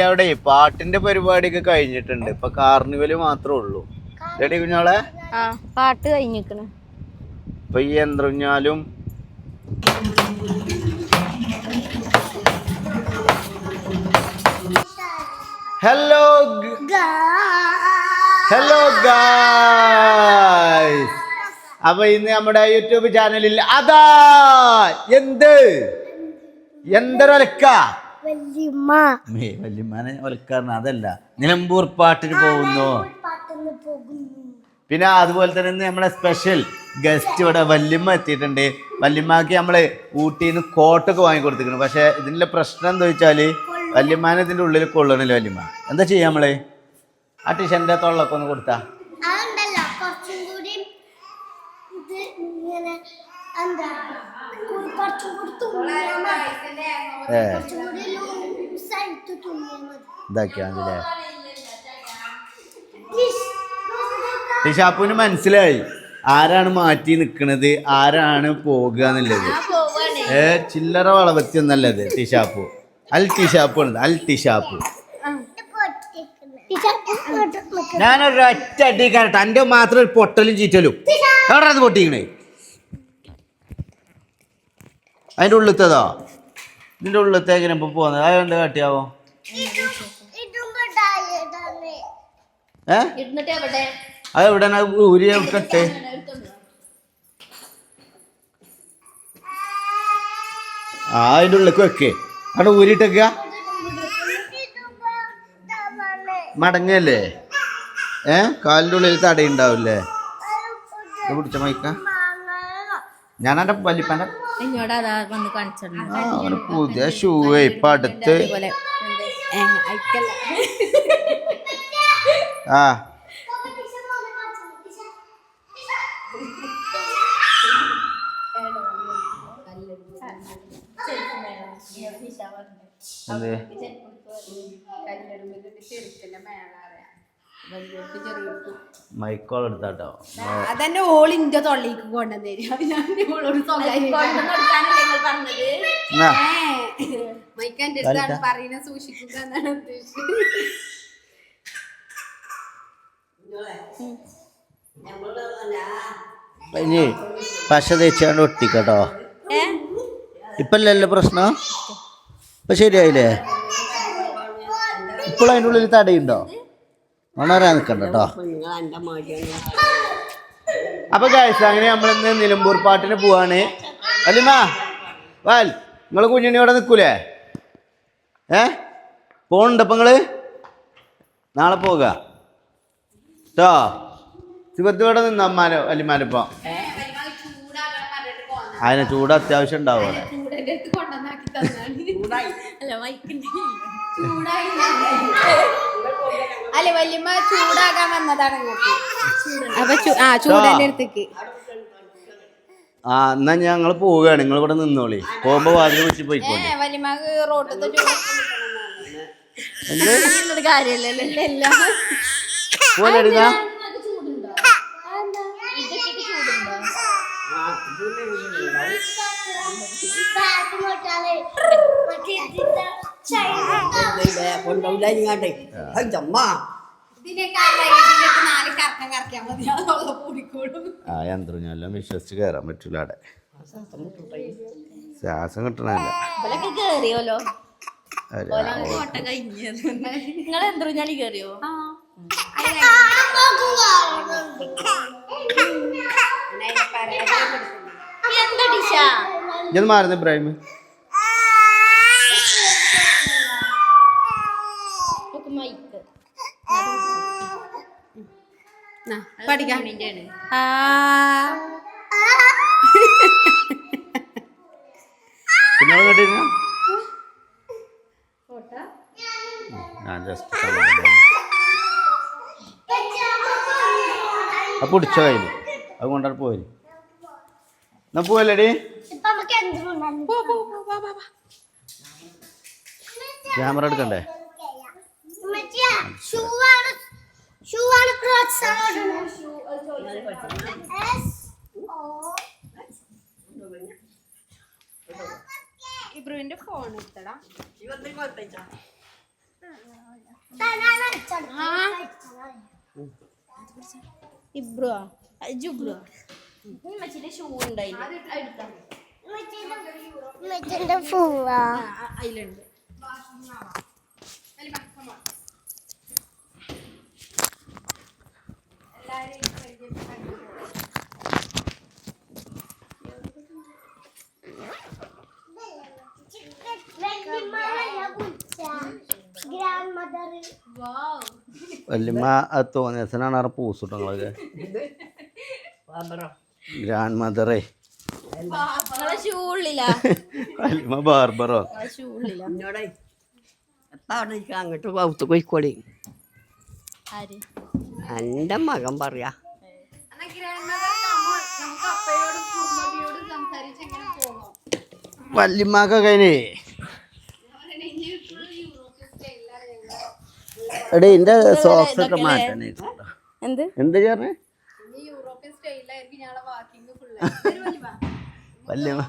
അവിടെ പാട്ടിന്റെ പരിപാടിയൊക്കെ കഴിഞ്ഞിട്ടുണ്ട്. ഇപ്പൊ കാർണിവല് മാത്രമേ ഉള്ളൂ. റെഡി കുഞ്ഞോളെ? പാട്ട് കഴിഞ്ഞിക്കണ്. ഇപ്പൊ ഈ യന്ത്രഞ്ഞാലും ഹലോ ഹലോ ഗായ്സ്. അപ്പൊ ഇന്ന് നമ്മുടെ യൂട്യൂബ് ചാനലിൽ അതാ എന്തൊരൊലക്ക വല്യമ്മാനെ ഒലക്കാരന അതല്ല, നിലമ്പൂർ പാട്ടിന് പോകുന്നു. പിന്നെ അതുപോലെ തന്നെ നമ്മളെ സ്പെഷ്യൽ ഗസ്റ്റ് ഇവിടെ വല്യമ്മ എത്തിയിട്ടുണ്ട്. വല്യമ്മക്ക് നമ്മള് ഊട്ടിന്ന് കോട്ടൊക്കെ വാങ്ങി കൊടുത്തിരിക്കണം. പക്ഷെ ഇതിന്റെ പ്രശ്നം എന്താ വെച്ചാല് വല്യമ്മാനെ ഇതിന്റെ ഉള്ളിൽ കൊള്ളണല്ലോ. വല്യമ്മ എന്താ ചെയ്യാ? നമ്മള് ആ ടീഷന്റെ തൊള്ളൊക്കെ ഒന്ന് കൊടുത്താ ഇതാക്കിയാണല്ലേ. ടീഷാപ്പുവിന് മനസ്സിലായി ആരാണ് മാറ്റി നിക്കണത്, ആരാണ് പോകുക എന്നുള്ളത്. ചില്ലറ വളവത്തി ഒന്നല്ലത് ടീഷാപ്പു. ടീഷാപ്പു ടീഷാപ്പു. ഞാനൊരു ഒറ്റ അടി കരട്ടെ, എൻ്റെ മാത്രം ഒരു പൊട്ടലും ചീറ്റലും. എവിടെ അത് പൊട്ടിക്കണേ? അതിൻ്റെ ഉള്ളിലത്തേതോ? ഇതിൻ്റെ ഉള്ളിലത്തേക്കിനെ ഇപ്പൊ പോകുന്നത് അതെന്ത് കാട്ടിയാവോ? അതെവിടെ ഊരി കെട്ടെ? അതിൻ്റെ ഉള്ളിലേക്ക് വെക്കേ. അവിടെ ഊരിട്ടേക്ക മടങ്ങല്ലേ? കാലിൻ്റെ ഉള്ളിൽ തടയുണ്ടാവില്ലേ? ഇത് പിടിച്ച മൈക്ക. ഞാനെന്റെ വലിപ്പന്റെ പുതിയ ഷൂ ഇപ്പൊ അടുത്ത് മൈക്കോൾ എടുത്താട്ടോ. അതന്നെ ഓളിന്റെ തൊള്ളിക്ക് കൊണ്ടുവന്നേരും. മൈക്കന്റെ പറയുന്ന സൂക്ഷിക്കുക എന്നാണ് ഉദ്ദേശിച്ചത്. ഇനി പശ തേച്ചാണ്ട് ഒട്ടിക്കട്ടോ. ഇപ്പല്ലല്ലോ പ്രശ്നം? ഇപ്പൊ ശരിയായില്ലേ? ഇപ്പോൾ അതിൻ്റെ ഉള്ളിൽ തടയുണ്ടോ? ഉണരാൻ നിൽക്കണ്ട കേട്ടോ. അപ്പൊ ഗൈസ് അങ്ങനെ നമ്മളിന്ന് നിലമ്പൂർ പാട്ടിന് പോവാണ്. വല്യമ്മ വാൽ, നിങ്ങള് കുഞ്ഞിനെ ഇവിടെ നിൽക്കൂലേ? പോണുണ്ട് അപ്പൊ നിങ്ങള് നാളെ പോക കേട്ടോ. സിബത്ത് ഇവിടെ നിന്ന് അമ്മാനോ വല്യമാനിപ്പോ അതിനെ ചൂട് അത്യാവശ്യം ഉണ്ടാവും. അല്ലെ വല്യമ്മ ചൂടാകാൻ വന്നതാണ്. അപ്പൊ ചൂടന്റെ അടുത്തേക്ക് എന്നാ ഞങ്ങൾ പോവുകയാണ്. നിങ്ങൾ ഇവിടെ നിന്നോളി. പോകുമ്പോ വാതിൽ വെച്ച് പോയിക്കോളി. വല്യമ്മക്ക് റോട്ടത്തെ കാര്യല്ലോ. യന്ത്രം വിശ്വസിച്ച് കയറാൻ പറ്റൂല. അവിടെ ശ്വാസം കിട്ടണല്ല. ഞാൻ മാറുന്ന ഇബ്രാഹിം പഠിക്കാൻ പിടിച്ചോ കയ്യില്. അത് കൊണ്ടാണ് പോയി. എന്നാ പോവല്ലേടി? ക്യാമറ എടുക്കണ്ടേ? ഇബ്രുവിന്റെ ഫോൺ എടുത്തടാ. ഇബ്രോ ജുബ്രോ മച്ചിന്റെ ഷൂ ഉണ്ടായില്ല അതിലുണ്ട് വല്യമ്മ അത് തോന്നിയ ദിവസനാണ് പൂസിട്ടോ നിങ്ങളൊക്കെ ഗ്രാൻഡ് മദറേ ഷൂ ഉള്ളില്ല വല്യമ്മ ബാർബറോ ഷൂ ഉള്ളില്ല എന്നോടെ എത്താണ് എനിക്ക് അങ്ങോട്ട് പൗത്ത് പോയിക്കോളി ആര് എൻ്റെ മകൻ പറയാ വല്യമ്മക്ക് കഴിഞ്ഞേ എടേ എന്റെ സോക്സ് ഒക്കെ മാറ്റാനേ എന്ത് എന്ത് ചേർന്നേ യൂറോപ്യൻ സ്റ്റൈലായിരിക്കും ഞങ്ങളെ വാക്കിംഗ് ഫുള്ള് വല്യമ്മ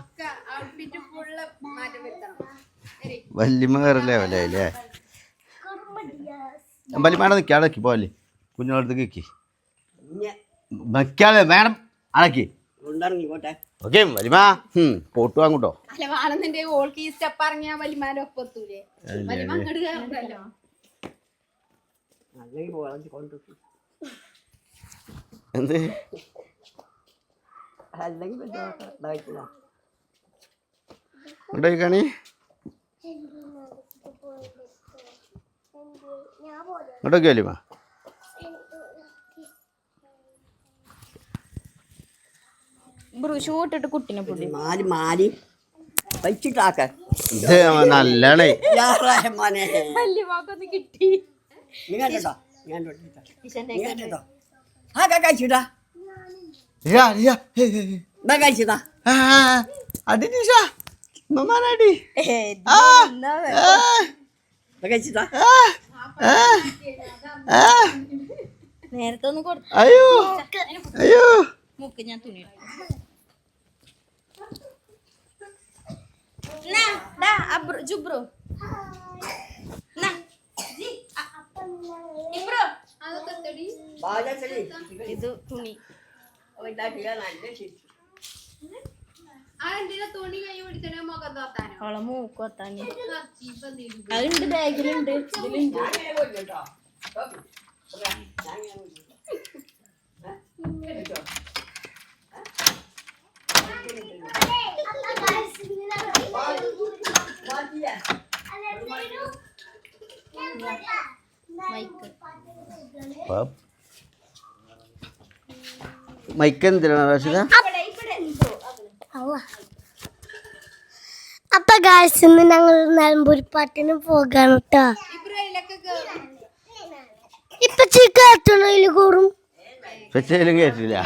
ഔട്ട്ഫിറ്റ് ഫുള്ള് മാറ്റം വരുത്തണം വല്യമ്മ വേറെ ലെവലേ വല്യമ്മ നിൽക്കി അടക്കി പോലെ കുഞ്ഞോടത്തേക്ക് നിൽക്കി നിൽക്കാതെ വേണം അടക്കി കൊണ്ടിറങ്ങിക്കോട്ടെ ഓക്കെ വല്യമ്മ പോട്ട് വാങ്ങൂട്ടോ അല്ല വാണെന്നുണ്ടെ ഓൾക്ക് ഈ സ്റ്റെപ്പ് ഇറങ്ങിയാ വലിമാന്റെ ഒപ്പം എത്തൂലേ വലിമ അങ്ങോട്ട് കയറണ്ടല്ലോ അല്ലെങ്കിൽ പോളഞ്ഞ് കൊണ്ടു എന്ത് അല്ലെങ്കിൽ ഇതായിട്ടില്ല ഉണ്ടായിക്കാണി ഇങ്ങോട്ടൊക്കെ വല്യമ്മ ബ്രൂഷ് ഇട്ടിട്ട് കുട്ടിനെ പൊടി മാരി മാരി വെച്ചിട്ടാക്ക ഇത് നല്ലണേ മോനെ വല്യമാക്കൊന്ന് കിട്ടി നീ കണ്ടോ ഞാൻ നീ കണ്ടോ ആ കഴിച്ചിട്ടാ കഴിച്ചതാ അടിച്ചാ മമ്മാനടി കഴിച്ചിട്ടാ നേരത്തെ ഒന്ന് കൊടുത്തു അയ്യോ അയ്യോ മുക്ക് ഞാൻ തുണി ജുബ്രോ ഇത് തുണി അവളെ മൂക്ക് കൊത്താന് അതുണ്ട് ബാഗിലുണ്ട് ഇതിലുണ്ട് മൈക്ക് എന്തിനാണ് റാഷിദ അപ്പൊ ഗായ്സ് ഇന്ന് ഞങ്ങൾ നിലമ്പൂർ പാട്ടിന് പോകാണ് കേട്ടോ ഇപ്പൊ ചിക്കൻ കൂറും സ്പെഷ്യലും കേട്ടില്ല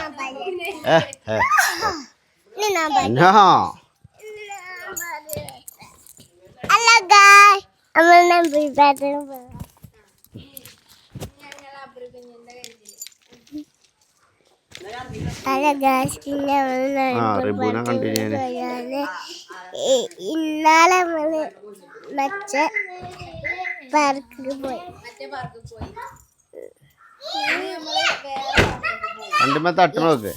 അല്ല ഗായ് നമ്മൾ നിലമ്പൂർ പാട്ടിന് പോകാം അല്ല ഗായ്സ് റിബൂന കണ്ടിന്യൂ ഇന്നാലെ നമ്മള് മറ്റേ പാർക്കിൽ പോയി വണ്ടിമ്മ തട്ടണോക്ക്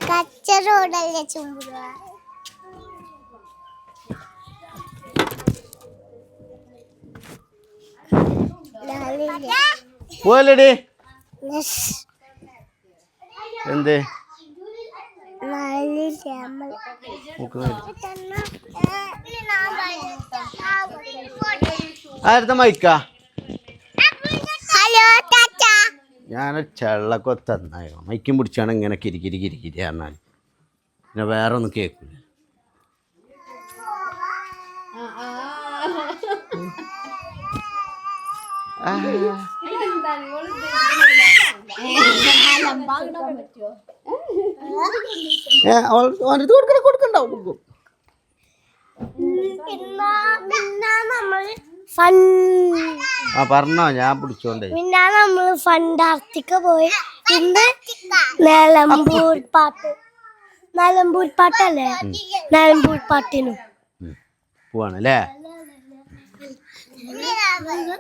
കച്ച റോഡല്ലേ ചുമ്പുക പോവല്ലേടി എന്ത് ആരുടെ മൈക്കാ ഹലോ ടാറ്റ ഞാനൊരു ചെള്ളക്കൊത്തന്നായോ മൈക്കും പിടിച്ചാണ് ഇങ്ങനെ കിരിക്കിരി കിരിക്കിരി പറഞ്ഞാൽ പിന്നെ വേറെ ഒന്നും കേൾക്കില്ല കൊടുക്കണ്ടാവും ആ പറഞ്ഞോ ഞാൻ പിടിച്ചോണ്ടേ പിന്നെ നമ്മള് ഫണ്ടാർത്തിക്ക പോയി ഇന്ന് നിലമ്പൂർ പാട്ടല്ലേ നിലമ്പൂർ പാട്ടിനും പോവാണല്ലേ പിന്നെ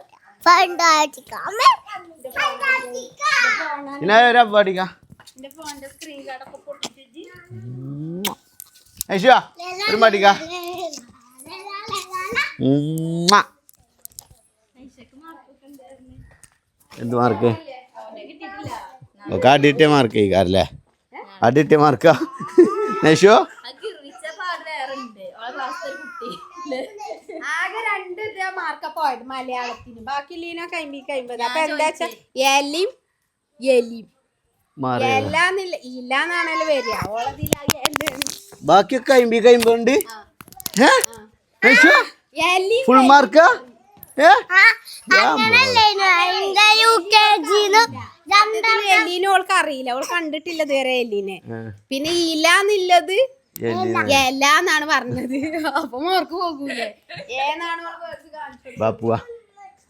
ഒരു അപ്പാടിക്ക എന്റെ ഫോണിന്റെ സ്ക്രീൻ കാർഡൊക്കെ പൊട്ടിച്ച് ഐശുവാ ഒരു മടിക്ക എന്ത് മാർക്ക് ഒക്കെ അടിയിട്ട മാർക്ക് ചെയ്യിക്കാറല്ലേ അടിയിട്ട മാർക്കാ ഐശോ ആകെ 2 മാർക്ക പോയത് മലയാളത്തിന് ബാക്കി ലീന കൈമ്പത് അപ്പൊ എന്താ വെച്ചാ എലിയും എലിയും എല്ലാന്നില്ല ഇല്ലാന്നാണല്ലോ വരിക ബാക്കിയൊക്കെ കൈമ്പുണ്ട് ഫുൾ മാർക്കാ എലീനെ ഓൾക്ക് അറിയില്ല ഓൾ കണ്ടിട്ടില്ല ഇതുവരെ എലീനെ പിന്നെ ഇല്ലാന്നില്ലത് എല്ലാന്നാണ് പറഞ്ഞത് അപ്പൊ മോർക്ക് പോകൂലേ ഏന്നാണ് ബാപ്പുവാ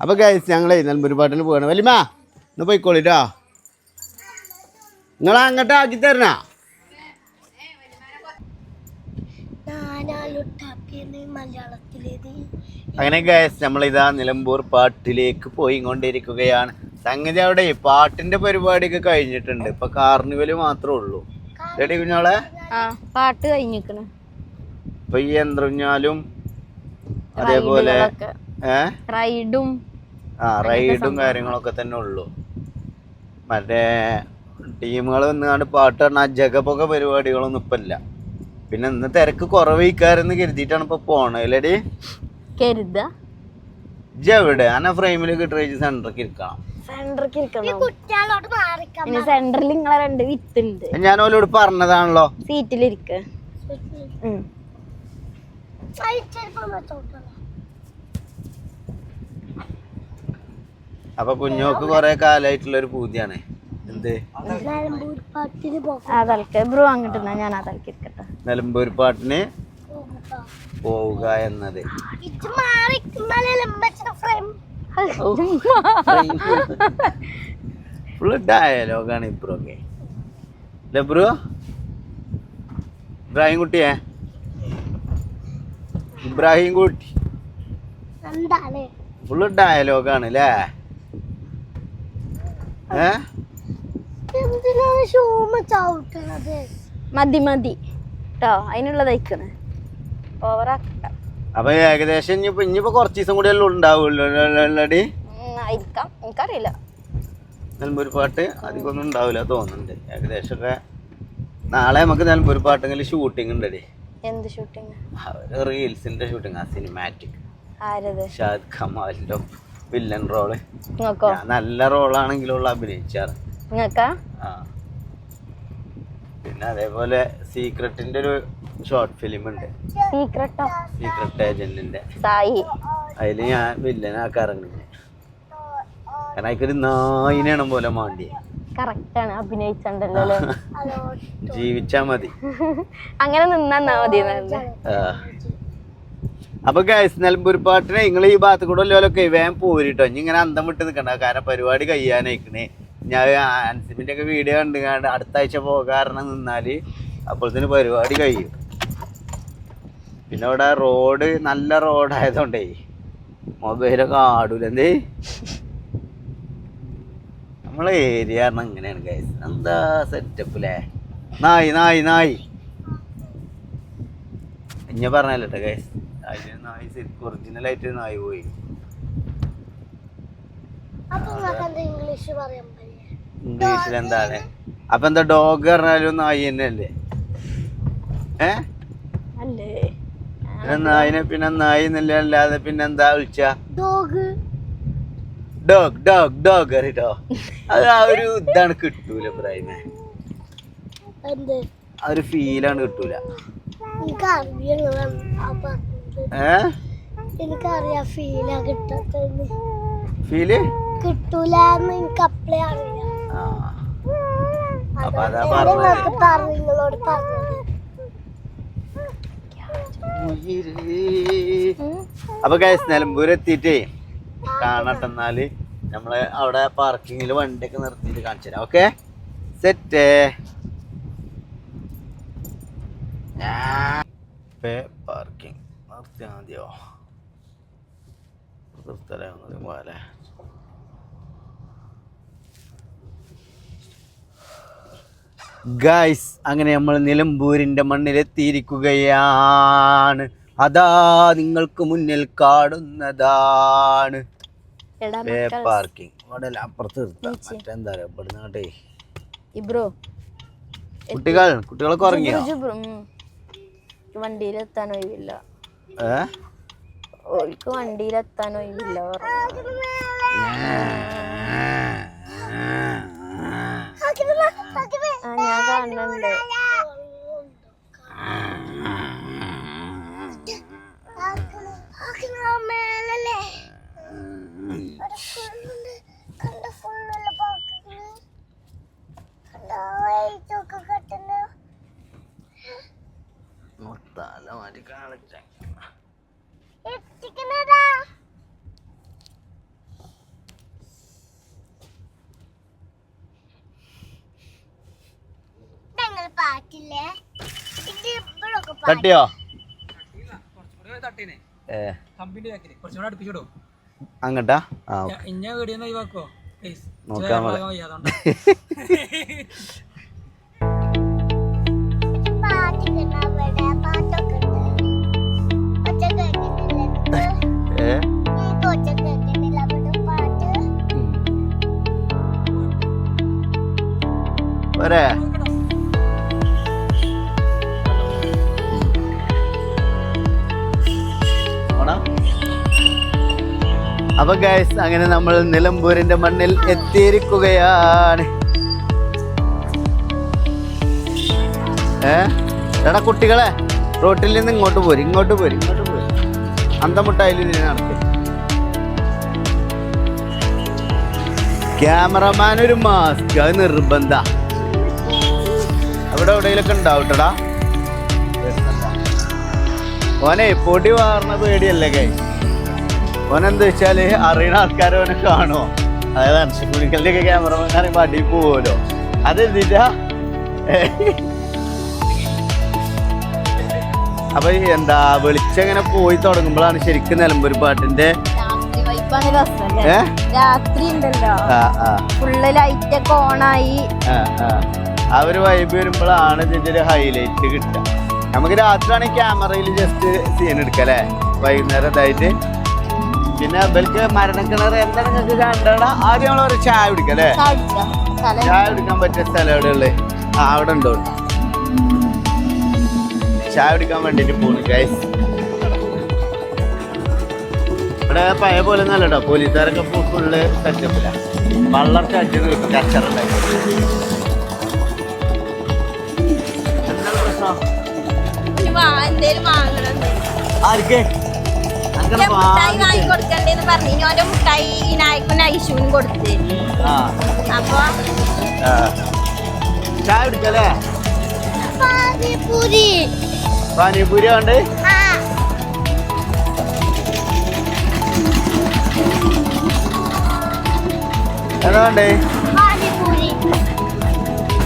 അപ്പൊ ഗൈസ് ഞങ്ങളെ നിലമ്പൂർ പാട്ടിന് പോകണം വലിയ ഒന്ന് പോയിക്കോളിട്ടോ നിങ്ങൾ അങ്ങോട്ട് ആക്കി തരണ അങ്ങനെ ഗൈസ് നമ്മളിതാ നിലമ്പൂർ പാട്ടിലേക്ക് പോയിക്കൊണ്ടിരിക്കുകയാണ്. സംഗതി അവിടെ പാട്ടിന്റെ പരിപാടിയൊക്കെ കഴിഞ്ഞിട്ടുണ്ട്. ഇപ്പൊ കാർണിവല് മാത്രമേ ഉള്ളൂ. റെഡി കുഞ്ഞോളെ? പാട്ട് കഴിഞ്ഞിക്കണ്. ഇപ്പൊ ഈ യന്ത്രഞ്ഞാലും അതേപോലെ റൈഡും കാര്യങ്ങളൊക്കെ തന്നെ ഉള്ളു. മറ്റേ ടീമുകൾ വന്നുകൊണ്ട് പാട്ട് പറഞ്ഞാൽ ജഗപ്പൊക്കെ പരിപാടികളൊന്നും ഇപ്പൊ ഇല്ല. പിന്നെ ഇന്ന് തിരക്ക് കുറവയ്ക്കാരെന്ന് കരുതിയിട്ടാണ് ഇപ്പൊ പോണല്ലേടി. എവിടെ അന ഫ്രെയിമിൽ കിട്ടുക സെന്ററിക്ക് ഇരിക്കണം. സെന്ററിൽ നിങ്ങളെ 2 വിത്തുണ്ട്. ഞാൻ ഓലോട് പറഞ്ഞതാണല്ലോ സീറ്റിലിരിക്ക. അപ്പൊ കുഞ്ഞോക്ക് കൊറേ കാലായിട്ടുള്ള ഒരു പൂതിയാണ്. എന്ത് ബ്രോ അങ്ങോട്ട് ഞാൻ ഇരിക്കട്ടെ. നിലമ്പൂർ പാട്ടിന് പോവുക എന്നത് ഫുള്ള് ഡയലോഗാണ് ഇബ്രോക്കെ. അല്ലേ ബ്രോ? ഇബ്രാഹിം കുട്ടിയെ ഇബ്രാഹിം കുട്ടി ഫുള്ള് ഡയലോഗാണ് അല്ലേ? മതി മതി ട്ടോ, അതിനുള്ളതയക്കണ്. ഓവറാക്കണ്ട. അപ്പൊ ഏകദേശം ഇനിയിപ്പോ കുറച്ച് ദിവസം കൂടി എല്ലാം ഉണ്ടാവുള്ളൂ. ആയിരിക്കാം, എനിക്കറിയില്ല. നിലമ്പൂർ പാട്ട് അധികമൊന്നും ഉണ്ടാവില്ല തോന്നുന്നുണ്ട്. ഏകദേശമൊക്കെ നാളെ നമുക്ക് നിലമ്പൂർ പാട്ടെങ്കിലും ഷൂട്ടിംഗ് ഉണ്ടേ. എന്ത് ഷൂട്ടിങ്? റീൽസിന്റെ ഷൂട്ടിംഗ്. ആ സിനിമാറ്റിക്. ആരത്? ഷാദ് കമാലിന്റെ വില്ലൻ റോള്. നിങ്ങക്കോ? നല്ല റോളാണെങ്കിലുള്ള അഭിനയിച്ചാറ്. നിങ്ങക്കാ? ആ. പിന്നെ അതേപോലെ സീക്രട്ടിന്റെ ഒരു ഷോർട്ട് ഫിലിം ഉണ്ട്. സീക്രട്ടോ? സീക്രട്ട് ഏജന്റിന്റെ. സായി. അതില് ഞാൻ വില്ലനാക്കാൻ ഇറങ്ങുന്നത്. കാരണം അതിക്കൊരു നായിനെയാണ് പോലെ മാണ്ടി. കറക്റ്റാണ്, അഭിനയിച്ചണ്ടല്ലോ. ജീവിച്ചാ മതി. അങ്ങനെ നിന്നാ മതി. അപ്പൊ ഗൈസ് നിലമ്പൂർ പാട്ടിനെ നിങ്ങൾ ഈ ഭാഗത്ത് കൂടെ ഉള്ളവരൊക്കെ വേഗം പോരിട്ടോ. ഇനി ഇങ്ങനെ അന്തം വിട്ട് നിൽക്കണ്ട. കാരണം പരിപാടി കഴിയാനായിക്കണേ. ഞാൻ അൻസിമിന്റെ ഒക്കെ വീഡിയോ കണ്ടുകാണ്ട് അടുത്ത ആഴ്ച പോകാരണം നിന്നാല് അപ്പോഴത്തേന് പരിപാടി കഴിയും. പിന്നെ ഇവിടെ റോഡ് നല്ല റോഡായതുകൊണ്ടേ മൊബൈലൊക്കെ ആടൂല. എന്തേ നമ്മളെ ഏരിയ പറഞ്ഞാൽ ഇങ്ങനെയാണ് ഗൈസ്. എന്താ സെറ്റപ്പില്ലേ? നായി നായി നായി ഇഞ്ഞ പറഞ്ഞല്ലോ ഗൈസ്. അതിന് നായി ശരിക്കും ഒറിജിനലായിട്ട് നായി പോയി. ഇംഗ്ലീഷിൽ എന്താണ്? അപ്പൊ എന്താ ഡോഗ് പറഞ്ഞാലും നായി തന്നെയല്ലേ? നായിനെ പിന്നെ നായി എന്നല്ലേ, അല്ലാതെ പിന്നെ എന്താ വിളിച്ച? ഡോഗ് ഡോഗ് ഡോഗ് അറിയോ? അത് ആ ഒരു ഇതാണ് കിട്ടൂല ഇബ്രാഹിമേ. ആ ഒരു ഫീലാണ് കിട്ടൂല. എനിക്കറിയാം ഫീല് കിട്ടൂലെന്ന് എനിക്ക് അപ്പളേ അറിയാം. അപ്പൊ അതാ നിങ്ങളോട് പറഞ്ഞത്. അപ്പൊ ഗൈസ് നിലമ്പൂർ എത്തിയിട്ടേ കാണട്ടെന്നാല് നമ്മള് അവിടെ പാർക്കിങ്ങിൽ വണ്ടിയൊക്കെ നിർത്തിയിട്ട് കാണിച്ചു തരാം. Okay set. പാർക്കിംഗ് നിർത്തിയാൽ മതിയോ? പോലെ ഗൈസ് അങ്ങനെ നമ്മൾ നിലമ്പൂരിന്റെ മണ്ണിലെത്തിയിരിക്കുകയാണ്. അതാ നിങ്ങൾക്ക് മുന്നിൽ കാണുന്നതാണ് പാർക്കിംഗ്. അവിടെ അപ്പുറത്ത് നിർത്താം. മറ്റെന്താ ഇവിടുന്ന് കേട്ടേ കുട്ടികളൊക്കെ ഉറങ്ങിയോ? വണ്ടിയിലെത്താൻ ഒഴിവില്ല. ഓൾക്ക് വണ്ടിയിലെത്താൻ ഒഴിവില്ല. ഞാൻ കാണുന്നുണ്ട്. തട്ടിയോ? അങ്ങട്ടാ നോക്കാം. പോരെ അപ്പൊ ഗൈസ് അങ്ങനെ നമ്മൾ നിലമ്പൂരിന്റെ മണ്ണിൽ എത്തിയിരിക്കുകയാണ്. എടാ കുട്ടികളെ റോട്ടിൽ നിന്ന് ഇങ്ങോട്ട് പോരും. അന്തമുട്ടായാലും ഇതിനെ നടക്കും. ക്യാമറമാൻ ഒരു മാസ്ക് അത് നിർബന്ധ. അവിടെ എവിടെയെങ്കിലൊക്കെ ഉണ്ടാവട്ടടാ. ഓനെ പൊടി വാർന്ന പേടിയല്ലേ ഗൈസ്. ഓനെന്താ വെച്ചാല് അറിയണ ആൾക്കാരെ ഓനെ കാണുമോ? അതായത് അൻഷക്കുണിക്കലിന്റെ ഒക്കെ ക്യാമറമാൻ അറിയുമ്പോ അടി പോവല്ലോ. അതെന്തിട്ടാ? അപ്പൊ എന്താ വെളിച്ചങ്ങനെ പോയി തുടങ്ങുമ്പോഴാണ് ശരിക്കും നിലമ്പൂർ പാട്ടിന്റെ രാത്രി ഉണ്ടല്ലോ ഫുള്ള് ലൈറ്റ് ഒക്കെ ഓണായി ആ ഒരു വൈബ് വരുമ്പോഴാണ് ഇതിന്റെ ഒരു ഹൈലൈറ്റ് കിട്ടുക. നമുക്ക് രാത്രി ആണെങ്കിൽ ക്യാമറയിൽ ജസ്റ്റ് സീൻ എടുക്കല്ലേ വൈകുന്നേരം ഇതായിട്ട്. പിന്നെ ഇവർക്ക് മരണക്കിണർ എന്താ നിങ്ങൾക്ക് കണ്ടടാ. ആദ്യം നമ്മളൊരു ചായ കുടിക്കല്ലേ? ചായ കുടിക്കാൻ പറ്റിയ സ്ഥലം എവിടെയുള്ളത്? അവിടെ ഉണ്ടോ? ചായ കുടിക്കാൻ വേണ്ടിട്ട് പോകുന്നു ഗൈസ്. ഇവിടെ പഴയ പോലെ ഒന്നല്ല കേട്ടോ. പോലീസുകാരൊക്കെ ഫുള്ള് സെറ്റപ്പില്ല. വളർച്ച അടിച്ചത് കിട്ടും. കച്ചറുണ്ടായി. എന്താണ് പ്രശ്നം? ആർക്ക് കൊടുക്കണ്ടേന്ന് പറഞ്ഞു. ഓരോ മുട്ടായി നായ്ക്കും ഐശുവിനും കൊടുത്ത്. അപ്പൊ ചായ കുടിക്കല്ലേ? പാനിപൂരി ഉണ്ട്. എന്താ വേണ്ടേ?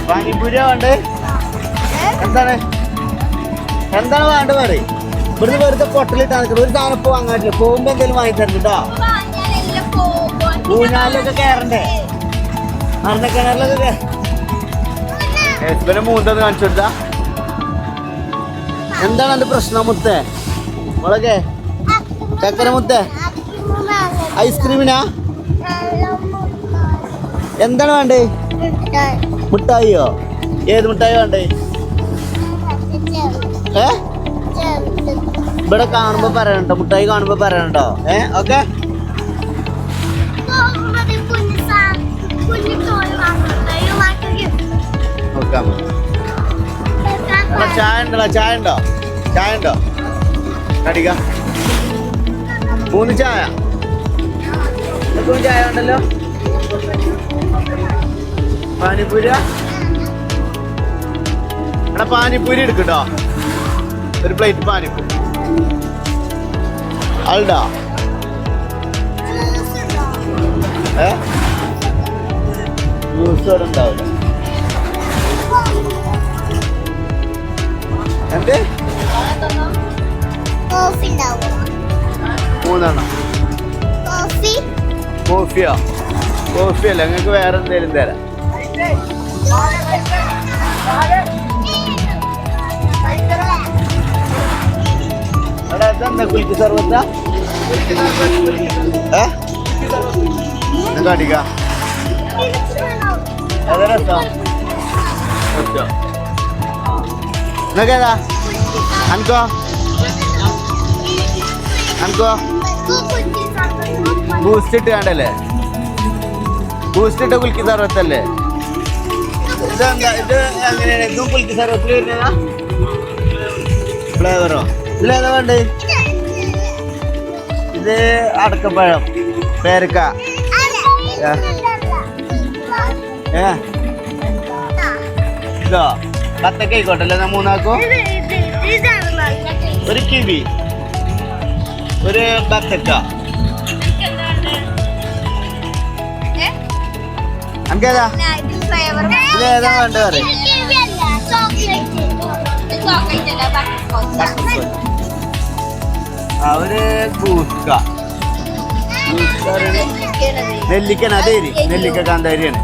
പാനിപൂരി ഉണ്ട്. എന്താണ് വേണ്ട പറയും. ഇവിടുന്ന് വെറുതെ പൊട്ടലിട്ട് നടക്കുന്നത്. ഒരു സാധനം ഇപ്പൊ വാങ്ങാട്ടില്ല. പോകുമ്പോ എന്തെങ്കിലും വാങ്ങി തരണ്ടോ? ഊഞ്ഞാലിലൊക്കെ കയറണ്ടേ? മരണക്കിണറിലൊക്കെ ഹസ്ബൻഡ് മൂന്നൊന്ന് കാണിച്ചു കൊടുത്താ. എന്താണ് എന്റെ പ്രശ്നം മുത്തേ? മുളകെ ചക്കര മുത്തേ ഐസ്ക്രീമിനാ? എന്താണ് വേണ്ടേ? മുട്ടായിയോ? ഏത് മുട്ടായി വേണ്ടേ? ഇവിടെ കാണുമ്പോ പറയണ്ടോ? മുട്ടായി കാണുമ്പോ പറയണ്ടോ? ഓക്കെ. ചായ ഉണ്ടോ? കടിക്ക 3 ചായ. ചായ ഉണ്ടല്ലോ. പാനിപ്പൂരി എടാ പാനിപ്പൂരി എടുക്കട്ടോ. ഒരു പ്ലേറ്റ് പാനിപ്പൂരി അൽഡാ. ജ്യൂസ് അവിടെ ഉണ്ടാവില്ല. എന്ത് 3 എണ്ണം കോഫിയോ കോഫിയല്ല നിങ്ങൾക്ക് വേറെ എന്തെങ്കിലും തരാം. എടാ ഇതെന്താ കുൽക്കി സർവത്താ കാട്ടിക്ക ഏതാ രസം നിനക്കേതാ അനക്കോ അനക്കോ ബൂസ്റ്റ് ഇട്ട് കണ്ടല്ലേ ബൂസ്റ്റ് ഇട്ട കുൽക്കി സർവത്തല്ലേ ഇതെന്താ ഇത് എങ്ങനെയാണ് ഇതും കുൽക്കി സർവത്തിൽ വരുന്നതാ ഫ്ലേവറോ ഇതിലേതാ വേണ്ടേ ഇത് അടക്കപ്പഴം പേരക്ക ഇതോ ബത്തക്ക ആയിക്കോട്ടല്ലേ ഞാൻ മൂന്നാക്കോ ഒരു കിവി ഒരു ബത്തക്ക നമുക്കേതാ ഇതിലേതാ വേണ്ട പറയും അവര് ഗൂസ്ക നെല്ലിക്കൻ അതേരി നെല്ലിക്ക കാന്താരിയാണ്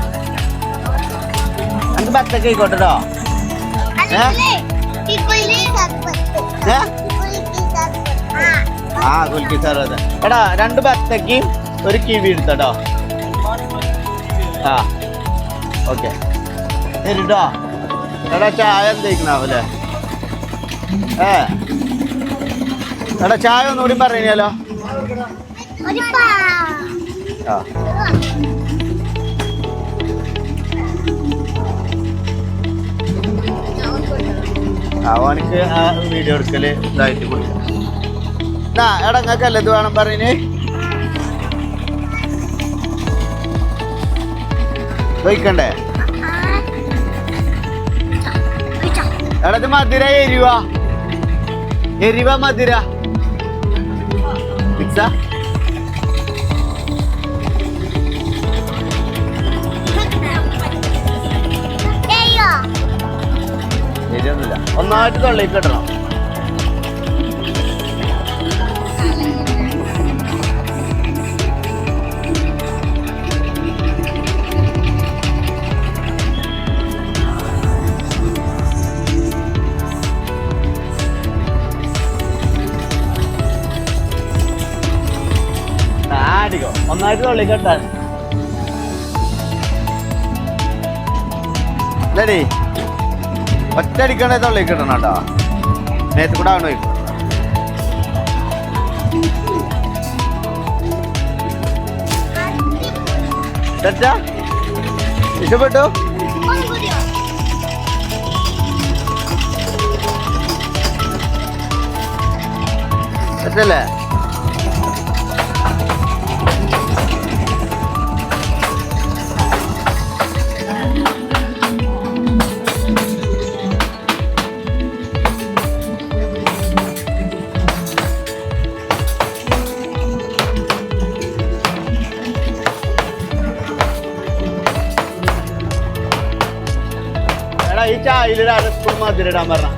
നമുക്ക് ബത്തക്ക ആയിക്കോട്ടോ ആ കുൽക്കി സർവത്ത് എടാ 2 ബത്തക്കയും ഒരു കിവി എടുത്തോ ആ ഓക്കെ ശരിട്ടോ എടാ ചായ എന്തേക്കണാവല്ലേ എടാ ചായ ഒന്നുകൂടി പറഞ്ഞാലോ ആ അവനക്ക് ആ വീഡിയോ എടുക്കല് ഇതായിട്ട് കൊടുക്കാം എടാ നിങ്ങൾക്കല്ല ഇത് വേണം പറഞ്ഞേ വയ്ക്കണ്ടേ എടാ ഇത് മധുര എരിവ മധുര മിക്സാ ശരിയൊന്നുമില്ല ഒന്നായിട്ട് തൊള്ളിക്ക് കിട്ടണം ഒന്നായിട്ട് തൊള്ളി കെട്ടാൻ ഇല്ലടി ഒറ്റടിക്കണേ തൊള്ളി കിട്ടണം കേട്ടോ നേരത്തെ കൂടെ ആണോ തെറ്റാ ഇഷ്ടപ്പെട്ടു തെറ്റല്ലേ ഈ ചായയിലൊരു 1/2 സ്പൂൺ മധുരം പറഞ്ഞ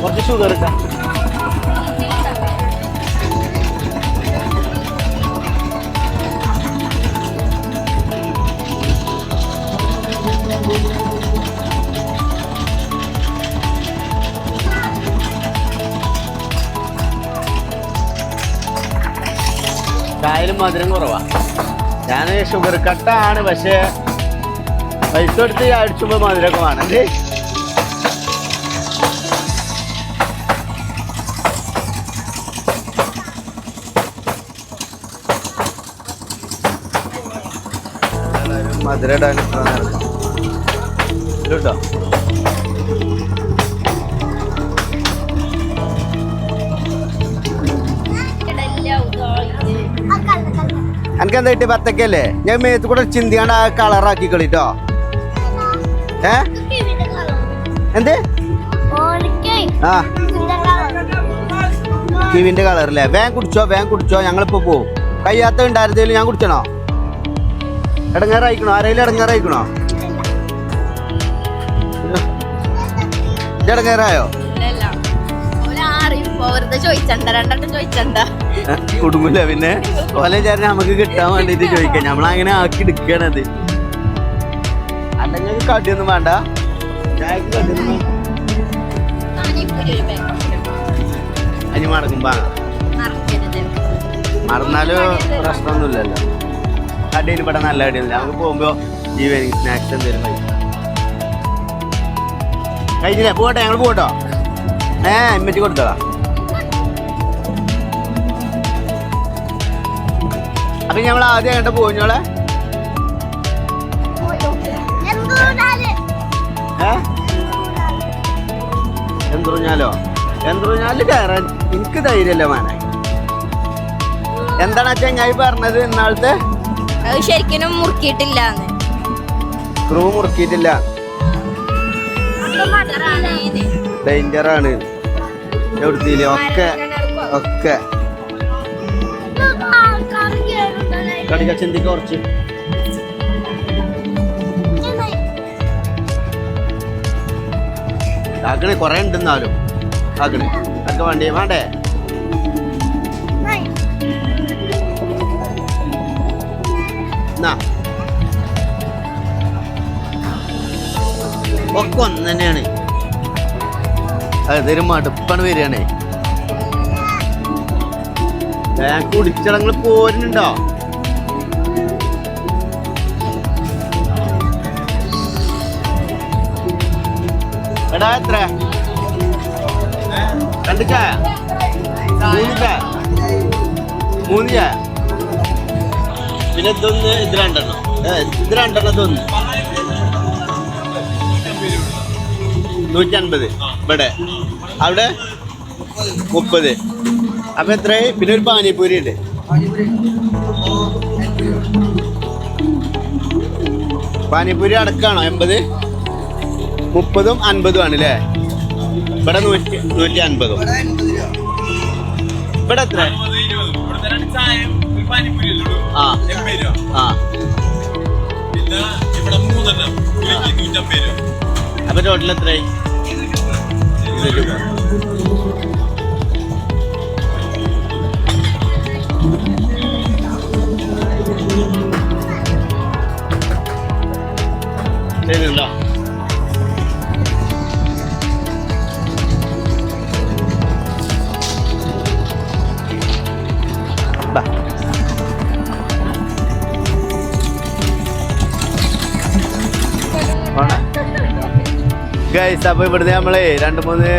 കുറച്ച് ഷുഗർ ഇട്ടാ ചായയിലും മധുരം കുറവാ ഞാൻ ഷുഗർ കട്ടാണ് പക്ഷേ പൈസ കൊടുത്ത് അടിച്ചുമ്പോൾ മധുരമൊക്കെ വേണമെങ്കിൽ മധുരം ഇടാൻ കേട്ടോ എനിക്കെന്താ കിട്ടിയ ബത്തക്കല്ലേ ഞാൻ മേത്ത് കൂടെ ചിന്തിയാണ്ട് ആ കളറാക്കി കളിട്ടോ എന്ത് ആ കിവിന്റെ കളറല്ലേ വേഗം കുടിച്ചോ ഞങ്ങളിപ്പോ പോവും കയ്യാത്ത ഉണ്ടായിരുന്നതിൽ ഞാൻ കുടിച്ചണോ ഇടങ്ങാറായിക്കണോ ആരെങ്കിലും ഇടങ്ങാറായിക്കണോ ഇടങ്ങേറായോ? വെറുതെ ചോദിച്ചണ്ട, രണ്ടെണ്ണം ചോദിച്ചണ്ട. കുടുങ്ങൂല പിന്നെ ഓലെ ചേട്ടൻ നമുക്ക് കിട്ടാൻ വേണ്ടിട്ട് ചോദിക്കാം. നമ്മളങ്ങനെ ആക്കി എടുക്കണത്. അല്ലെങ്കിൽ കടിയൊന്നും വേണ്ട, ചായക്ക് കടിയൊന്നും അനി മടങ്ങുമ്പോ മറന്നാലും പ്രശ്നമൊന്നുമില്ലല്ലോ. കടിയിൽ ഇവിടെ നല്ല കടിയില്ല. നമുക്ക് പോകുമ്പോ ഈവനിങ് സ്നാക്സ് എന്തെങ്കിലും കഴിക്കും. കഴിഞ്ഞില്ലേ? പോട്ടെ, ഞങ്ങൾ പോട്ടോ. ഇമ്മച്ചി കൊടുത്തതാ. അപ്പൊ ഞമ്മൾ ആദ്യം കണ്ട പോഞ്ഞോളെ എന്തുറിഞ്ഞാലോ? എന്തുറിഞ്ഞാല് കയറാൻ എനിക്ക് ധൈര്യല്ല മാനെ. എന്താണ് ചങ്ങായി പറഞ്ഞത് ഇന്നാളത്തെ? ശരിക്കും മുറുക്കിയിട്ടില്ല, സ്ക്രൂ മുറുക്കിയിട്ടില്ല, ഡേഞ്ചറാണ്. എവിടുത്തില്ല ഒക്കെ ഒക്കെ കടിക്ക ചിന്തിക്ക കുറച്ച്. ആക്കണേ കൊറേ ഉണ്ടെന്നാലും ആക്കണേ ഒക്കെ വണ്ടി വേണ്ടേ? ഒക്കെ ഒന്ന് തന്നെയാണ്. അതൊരു മടുപ്പാണ് വരികയാണേ. കുടിച്ചടങ്ങൾ പോരുന്നുണ്ടോ? എടാ എത്ര? 2 ചായ, 3 ചായ, 3 ചായ, പിന്നെ ഇതൊന്ന്, ഇത് 2 എണ്ണം, ഇത് 2 എണ്ണം, ഇതൊന്ന് 150 ഇവിടെ, അവിടെ 30. അപ്പൊ എത്രയായി? പിന്നെ ഒരു പാനിപൂരി ഉണ്ട്. പാനിപൂരി അടക്കാണോ 80? 30ഉം 50ഉം ആണ് അല്ലേ? ഇവിടെ 150. ഇവിടെ എത്ര? ആ ആ അപ്പൊ ടോട്ടൽ എത്രയായി? ശരിയുണ്ടോ? ഗൈസ്, അപ്പൊ ഇവിടുന്ന് നമ്മളെ 2-3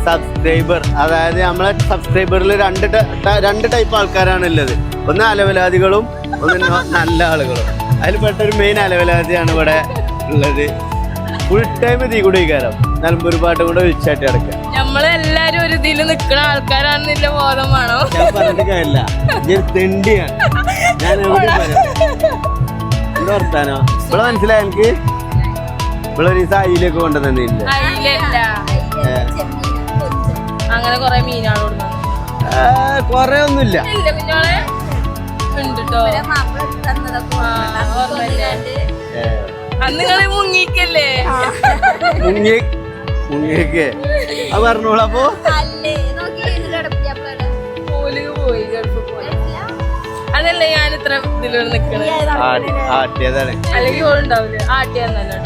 സബ്സ്ക്രൈബർ, അതായത് നമ്മളെ സബ്സ്ക്രൈബറിൽ രണ്ട് ടൈപ്പ് ആൾക്കാരാണ് ഉള്ളത്. ഒന്ന് അലവലാദികളും ഒന്ന് നല്ല ആളുകളും. അതിൽ പെട്ടൊരു മെയിൻ അലവലാദിയാണ് ഇവിടെ ഉള്ളത്. ഫുൾ ടൈം ഇതിൽ കൂടെ കാരം നിലമ്പൂർ പാട്ടും കൂടെ വിളിച്ചാട്ടി അടക്കുക. നമ്മളെല്ലാരും ഒരു ഇതിൽ നിൽക്കുന്ന ആൾക്കാരാണെന്നില്ല ബോധം വേണോ? ഞാൻ പറഞ്ഞിട്ട് കാര്യമില്ല, ഞാൻ തെണ്ടിയാണ്. ഞാൻ എവിടെ എന്താ വർത്താനോ? ഇവിടെ മനസ്സിലായ എനിക്ക്? ഇവിടെ ഒരു ദിവസം അയിലൊക്കെ കൊണ്ടുവന്നില്ല. അങ്ങനെ കൊറേ മീനാണ് കൊറേ ഒന്നുമില്ല. അന്ന് മുങ്ങിക്കല്ലേ? മുങ്ങിയൊക്കെ അത് പറഞ്ഞോളൂ. അപ്പൊ പോയി ഗൾഫ് പോയി. അതല്ലേ ഞാൻ ഇത്ര ഇതിലൂടെ നിക്കണത്. ആട്ടിയതാണ്. അല്ലെങ്കിൽ ഓളുണ്ടാവില്ല. ആട്ടിയെന്നല്ലോ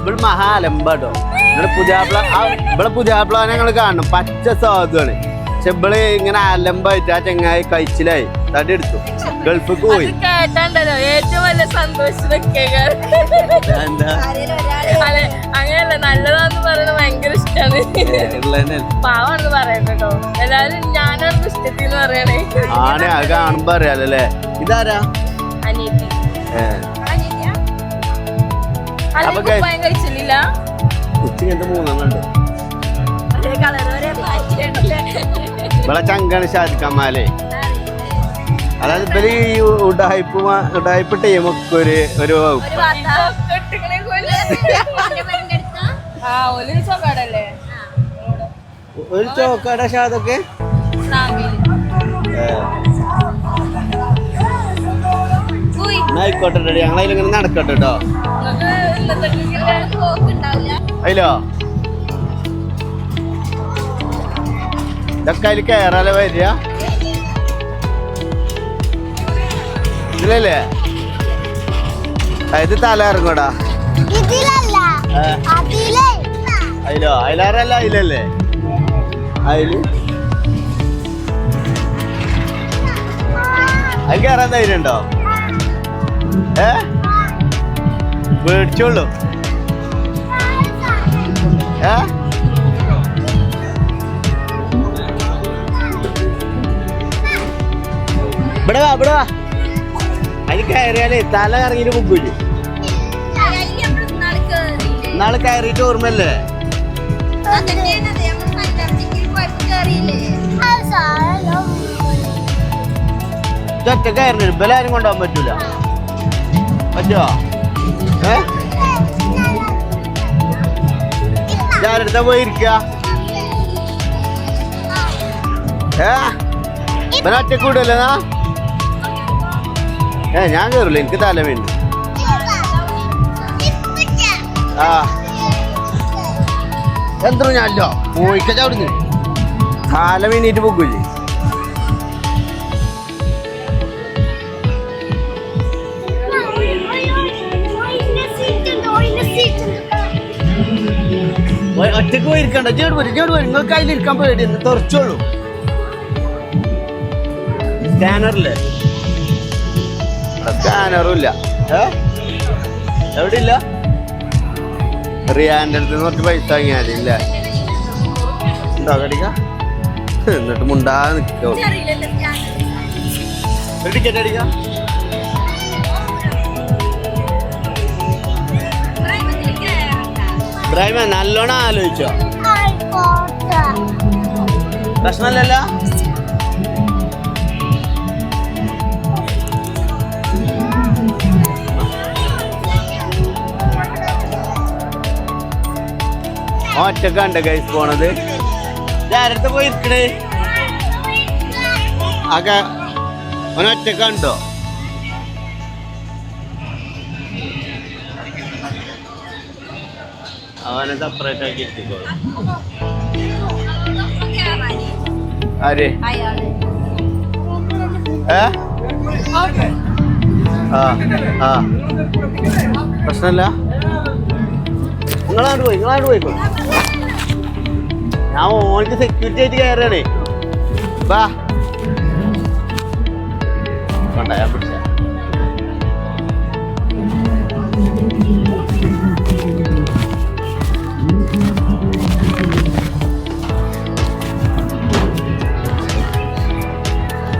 ഇവിടെ മഹാലമ്പാട്ടോ. ഇവിടെ പുതിയാപ്ല ഞങ്ങൾ കാണണം. പച്ച സാധുവാണ്. പക്ഷെ ഇവിടെ ഇങ്ങനെ അലമ്പായിട്ട് ആ ചെങ്ങായി കഴിച്ചിലായി തടി എടുത്തു, ഗൾഫിക്ക് പോയി. കേട്ടാണ്ടല്ലോ ഏറ്റവും വലിയ സന്തോഷത്തിലൊക്കെ. അങ്ങനെയല്ല, നല്ലതാന്ന് പറയണ ഭയങ്കര ഇഷ്ടമാണ്. പാവാണെന്ന് പറയണ്ടോ എല്ലാരും. ഞാനാണ് ഇഷ്ടത്തിന്ന് പറയണേ. ആണ്, അത് കാണുമ്പോ അറിയാലല്ലേ. ഇതാരാ? അനിയത്തി. കഴിച്ചില്ല. ഉച്ചക്കത്തെ 3 ഉണ്ട്. ഇവിടെ ചങ്കാണ് ഷാജിക്കമ്മാലേ. അതായത് ഇവര് ഈ ഉടായ്പ ടീമൊക്കെ ഒരു ഒരു ചോക്കാട ഷാദൊക്കെ ആയിക്കോട്ടെ ഞങ്ങളതിലിങ്ങനെ നടക്കട്ടെ കേട്ടോ. അതിലോ ഇതൊക്കെ അതിൽ കയറാലേ വരിക ഇതിലല്ലേ? ഇത് തല ഇറങ്ങൂടാ. അതിലോ അതിലാറല്ല അതിലല്ലേ? അതില് അത് കയറാൻ ധൈര്യം ഉണ്ടോ? പേടിച്ചോളൂ. ഇവിടെ വാ ഇവിടെ വാ. അതിൽ കയറിയാലേ തല കറങ്ങിട്ട് മുക്കൂല്. നാളെ കയറിയിട്ട് ഓർമ്മല്ലേ? ഒറ്റ കയറിന് ബലാരും കൊണ്ടുപോകാൻ പറ്റൂല. പറ്റുമോ? ഞാനെടുത്താ പോയിരിക്ക. ഒറ്റ കൂടല്ലേ? ഞാൻ കയറില്ല, എനിക്ക് തല വേണ്ടി. എന്തോ ഞാനല്ലോ പോയിക്കവിടുന്ന് തല വേണ്ടിട്ട് പോകൂല്ലേ? ഒറ്റക്ക് പോയിരിക്കണ്ട. ചേട് പോരും നിങ്ങൾക്ക് അതിലിരിക്കാൻ പേടി തെറിച്ചോളൂ. സ്കാനറില്ലേ? സ്കാനറും ഇല്ല. എവിടെ ഇല്ല? റിയാന്റെ അടുത്ത് കുറച്ച് പൈസ വാങ്ങിയാലില്ല. ഉണ്ടോ കടിക്ക? എന്നിട്ട് മുണ്ടാതെ നിൽക്കോ. ടിക്കറ്റ് അടിക്കാം. ഇബ്രാഹിമ നല്ലോണം ആലോചിച്ചോ? പ്രശ്നമല്ലല്ലോ? ഒറ്റക്കണ്ട ഗൈസ് പോണത്. ആരടുത്ത് പോയിരിക്കണേ? ആകെ ഒറ്റക്കണ്ടോ? അവനെ സെപ്പറേറ്റ് ആക്കി എത്തിക്കോളൂ. ആര്? പ്രശ്നമില്ല. നിങ്ങളാണ്ട് പോയിക്കോ. ഞാൻ ഓൾക്ക് സെക്യൂരിറ്റി ആയിട്ട് കയറാണേ. വാ കൊണ്ട ഞാൻ പിടിച്ച.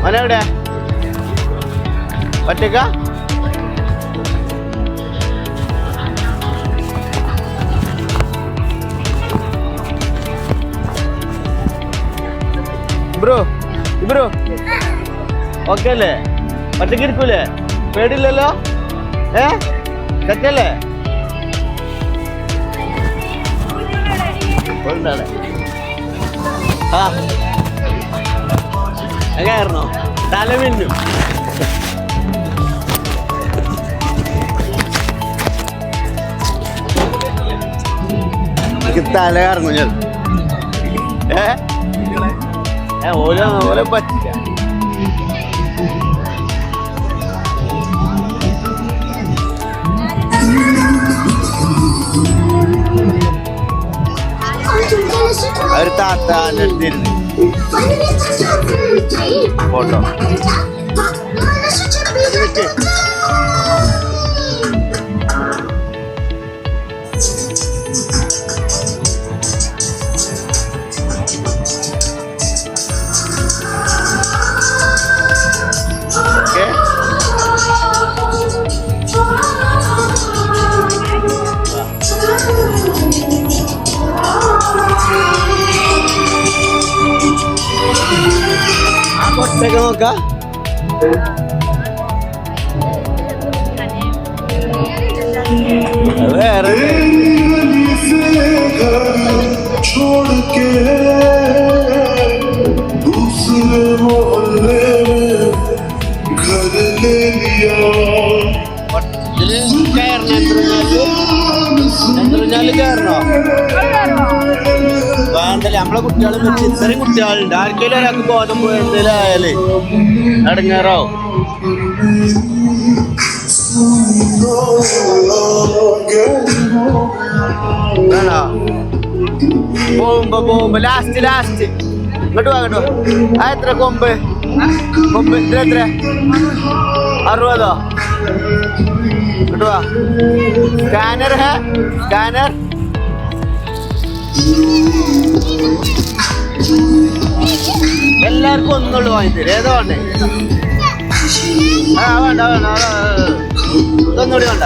അവനെവിടെ? ഒറ്റക്ക? ബ്രോ ഓക്കെ അല്ലേ? ഒറ്റക്ക് ഇരിക്കൂലേ? പേടില്ലല്ലോ? സെറ്റല്ലേ? എങ്ങനെയായിരുന്നോ? തല മിന്നു. എനിക്ക് തല കറങ്ങും ഞാൻ. ഓരോ പറ്റില്ല. ഒരു താത്താൻ്റെ അടുത്തിരുന്ന് ഫോട്ടോ. നോക്ക വേറെ छोड़ के दूसरे मोहल्ले में घर ले लिया ഊഞ്ഞാല് കയറണോ? വേണ്ടല്ലേ, നമ്മളെ കുട്ടികൾ വെച്ച് ഇത്രയും കുട്ടികളുണ്ട്. ആർക്കെങ്കിലും ഒരാൾക്ക് ബോധം പോയി എന്തെങ്കിലും ആയാലേ അടങ്ങാറാവും. വേണോ? പോകുമ്പോ ലാസ്റ്റ് ഇങ്ങോട്ട് വാ. ആ എത്ര കൊമ്പ് എത്ര 60? ഇങ്ങോട്ട് വാ. സ്കാനർ എല്ലാവർക്കും ഒന്നുള്ളൂ വാങ്ങിത്തരും. ഏതോ വേണ്ടേ? വേണ്ട ഇതൊന്നുകൂടി വേണ്ട.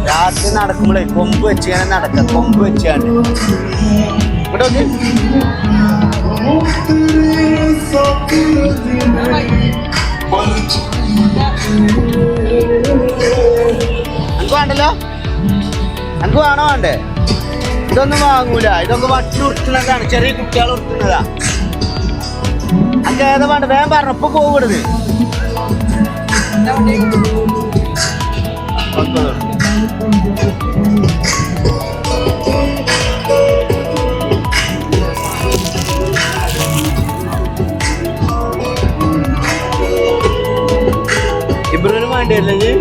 രാത്രി നടക്കുമ്പോഴേ കൊമ്പ് വെച്ചാണ് നടക്കാം. കൊമ്പ് വെച്ചാണ് ഇവിടെ നോക്കി. അനക്ക് വേണ്ടല്ലോ? അനക്ക് വേണോ വേണ്ടേ? ഇതൊന്നും വാങ്ങൂല. ഇതൊക്കെ വട്ടി ഉറുത്തുന്നതാണ്. ചെറിയ കുട്ടികൾ ഉറുത്തുന്നതാ. അനക്ക് ഏതാ വേണ്ട? വേഗം പറഞ്ഞു. ഇപ്പൊ പോവിടുന്നത്. ഇബ്രാഹിം വേണ്ടിയല്ലേ?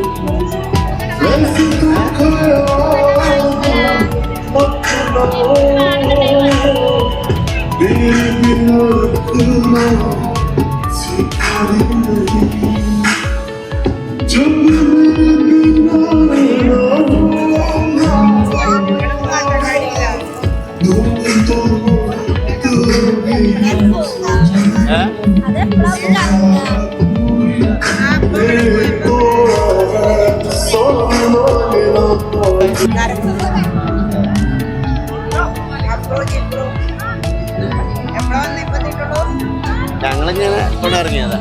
ഞങ്ങളിങ്ങനെ കൊണ്ടിറങ്ങിയതാ.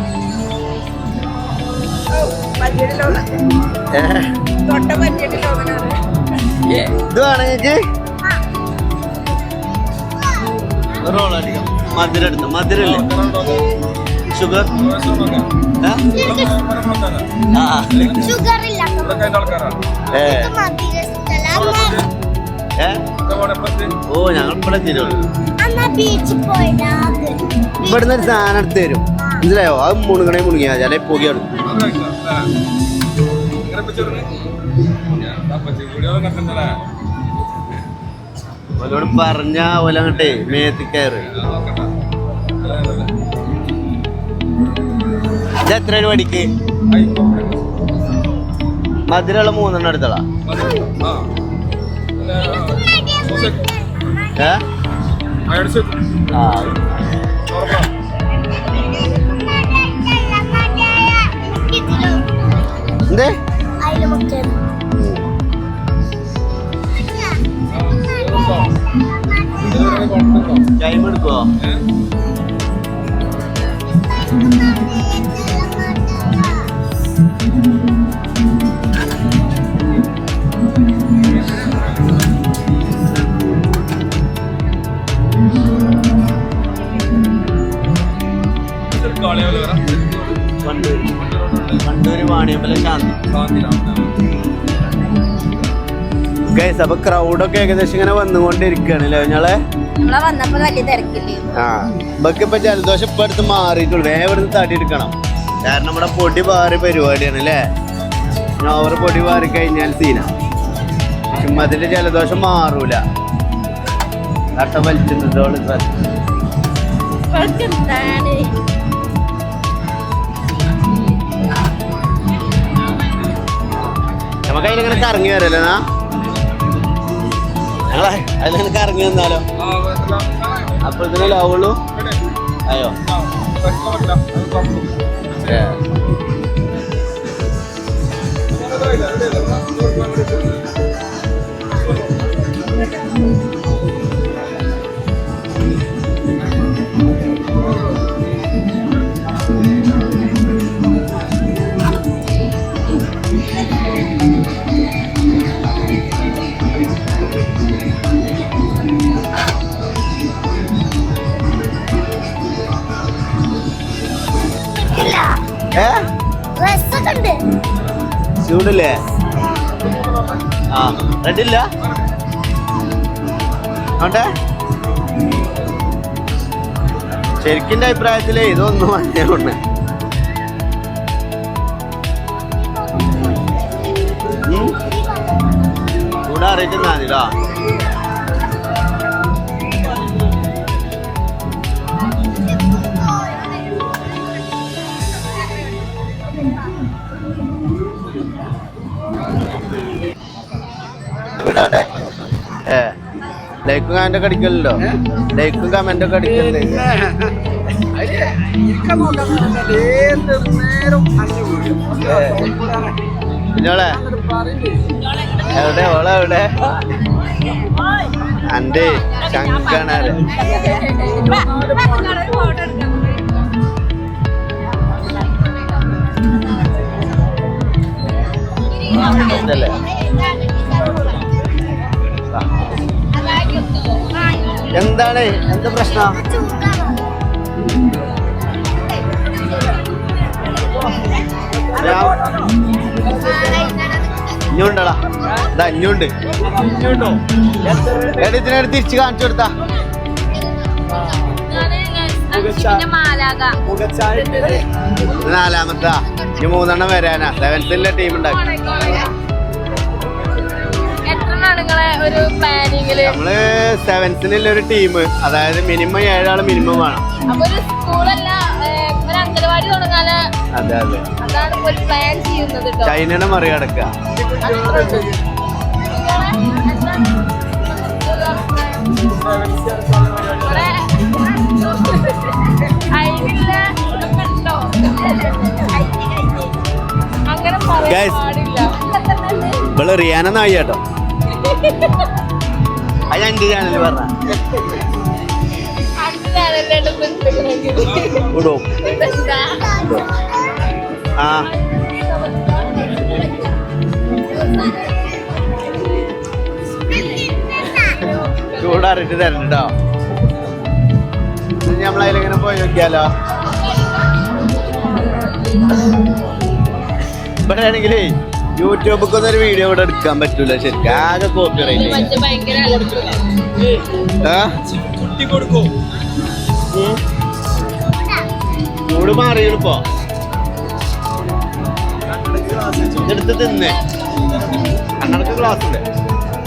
ഇത് വേണമെങ്കിൽ റോളടിക്കാം. മധുരം എടുത്തു. മധുരല്ലേ? ഷുഗർ ഓ ഞങ്ങൾ ഇവിടെ തരുള്ളൂ. ഇവിടുന്ന് ഒരു സാധനം എടുത്ത് തരും. മനസ്സിലായോ? അത് മുണുങ്ങിയാ ചില പൊകിയാണ്. ഓലോട് പറഞ്ഞ പോലെ അങ്ങട്ടെ മേത്തി കയറ്. ഇത് എത്ര രൂപ അടിക്ക്? മധുരമുള്ള 3 എടുത്തളാ. എന്തേ ടൈം എടുക്കോ? കണ്ടൂര് വാണിയമ്പല ശാന്തി. ഗൈസ്, അപ്പൊ ക്രൗഡൊക്കെ ഏകദേശം ഇങ്ങനെ വന്നുകൊണ്ടിരിക്കുകയാണ് അല്ലേ ഞങ്ങളെ? ആ ഇപ്പൊക്കെ ഇപ്പൊ ജലദോഷം ഇപ്പൊ അടുത്ത് മാറിയിട്ടുള്ളൂ. വേഗം ഇവിടുന്ന് തടി എടുക്കണം. കാരണം നമ്മുടെ പൊടി പാറി പരിപാടിയാണ് അല്ലേ? ഓവർ പൊടി പാറി കഴിഞ്ഞാൽ സീന. പക്ഷെ അതിന്റെ ജലദോഷം മാറൂല. തട്ട വലിച്ചതോട് നമുക്ക് അതിലിങ്ങനെ കറങ്ങി വരല്ലേ? ഞങ്ങളെ അതിലിങ്ങനെ കറങ്ങി വന്നാലോ? അപ്പൊ ഇതിനല്ലേ ആവുള്ളൂ. അയ്യോ ഡ്രസ്സൊക്കെ ഉണ്ട്. ചൂടില്ലേ? ആ റെഡില്ല ആട്ടെ. ശരിക്കിന്റെ അഭിപ്രായത്തില് ഇതൊന്നും മഞ്ഞുണ്ട്. ചൂട് അറിയിച്ചിരുന്നാ മതിട്ടോ. ലൈക്കും കമന്റ് ഒക്കെ അടിക്കലുണ്ടോ? ലൈക്കും കമന്റ് ഒക്കെ അടിക്കലുണ്ട്. പിന്നോളെ എവിടെ ഓളെ എവിടെ അന്റെ ശങ്കണാര് ഇതല്ലേ എന്താണ് എന്താ പ്രശ്നം? ഇഞ്ഞുണ്ടടാ ഇതാ ഇഞ്ഞുണ്ട്. ഇതിനടുത്ത് തിരിച്ച് കാണിച്ചു കൊടുത്താ നാലാമത്താ. ഇനി 3 വരാനാ. 7th ടീം ഉണ്ടാക്കി. നമ്മള് 7th ഒരു ടീം, അതായത് മിനിമം 7 ആള് മിനിമം വേണം. അതെ അതെ. ചൈനയുടെ മറികടക്കുക. ഇവള് റിയാന നായി കേട്ടോ. അത് 5 ചാനൽ പറഞ്ഞ ആ ചൂടാറിട്ട് തരണ്ടോ? നമ്മളതിലിങ്ങനെ പോയി നോക്കിയാലോ? ഇവിടെ ആണെങ്കിലേ യൂട്യൂബിൽ ഒന്നൊരു വീഡിയോ ഇവിടെ എടുക്കാൻ പറ്റൂല. ശരിക്കും ആകെ കോപ്പിറൈറ്റ്. ചൂട് മാറിയിപ്പോ എടുത്ത് തിന്നേ. കണ്ണടക്ക് ക്ലാസ് ഉണ്ട്.